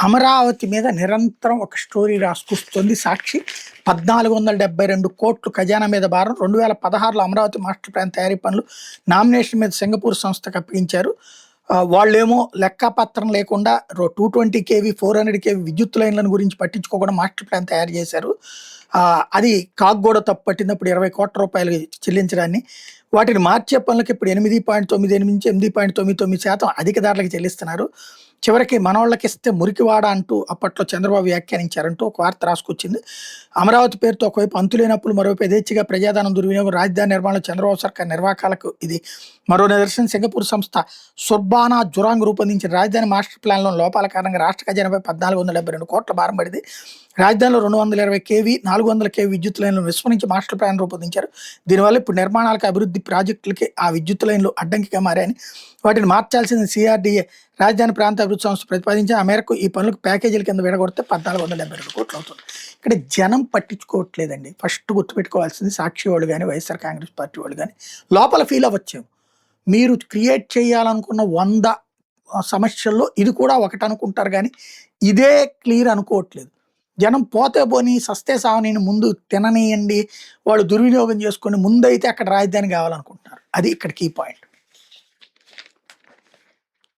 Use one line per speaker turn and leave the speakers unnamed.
అమరావతి మీద నిరంతరం ఒక స్టోరీ రాసుకొస్తుంది సాక్షి. 1472 కోట్లు ఖజానా మీద భారం. 2016లో అమరావతి మాస్టర్ ప్లాన్ తయారీ పనులు నామినేషన్ మీద సింగపూర్ సంస్థకు అప్పగించారు. వాళ్ళేమో లెక్కపత్రం లేకుండా 220 కేవీ 400 కేవీ విద్యుత్ లైన్లను గురించి పట్టించుకోకుండా మాస్టర్ ప్లాన్ తయారు చేశారు. అది కాగ్గూడ తప్పు పట్టినప్పుడు 20 కోట్ల రూపాయలు చెల్లించడాన్ని, వాటిని మార్చే పనులకు ఇప్పుడు 8.98 నుంచి 8.99% అధిక ధరలకు చెల్లిస్తున్నారు. చివరికి మనోళ్ళకి ఇస్తే మురికివాడ అంటూ అప్పట్లో చంద్రబాబు వ్యాఖ్యానించారంటూ ఒక వార్త రాసుకొచ్చింది. అమరావతి పేరుతో ఒకవైపు అంతులేనప్పుడు మరోవైపు యథేచ్ఛగా ప్రజాధనం దుర్వినియోగం, రాజధాని నిర్మాణంలో చంద్రబాబు సర్కార్ నిర్వాకాలకు ఇది మరో నిదర్శనం. సింగపూర్ సంస్థ సుర్బానా జురాంగ్ రూపొందించిన రాజధాని మాస్టర్ ప్లాన్లో లోపాల కారణంగా రాష్ట్ర ఖజానాపై 1472 కోట్ల భారం పడింది. రాజధానిలో 220 కేవీ 400 కేవీ విద్యుత్ లైన్లను విస్మరించి మాస్టర్ ప్లాన్ రూపొందించారు. దీనివల్ల ఇప్పుడు నిర్మాణాలకు, అభివృద్ధి ప్రాజెక్టులకి ఆ విద్యుత్ లైన్లు అడ్డంకిగా మారాయని, వాటిని మార్చాల్సిన సిఆర్డీఏ రాజధాని ప్రాంత అభివృద్ధి సంస్థ ప్రతిపాదించి ఆ మేరకు ఈ పనులకు ప్యాకేజీల కింద విడగొడితే 1472 కోట్లు అవుతుంది. ఇక్కడ జనం పట్టించుకోవట్లేదండి. ఫస్ట్ గుర్తుపెట్టుకోవాల్సింది సాక్షి వాళ్ళు కానీ, వైఎస్ఆర్ కాంగ్రెస్ పార్టీ వాళ్ళు కానీ లోపల ఫీల్ అవ్వచ్చు. మీరు క్రియేట్ చేయాలనుకున్న 100 సమస్యల్లో ఇది కూడా ఒకటి అనుకుంటారు, కానీ ఇదే క్లియర్ అనుకోవట్లేదు. జనం పోతే పోని సస్తే సావని ముందు తిననీయండి, వాళ్ళు దుర్వినియోగం చేసుకొని ముందైతే అక్కడ రాజధాని కావాలనుకుంటున్నారు. అది ఇక్కడ కీ పాయింట్.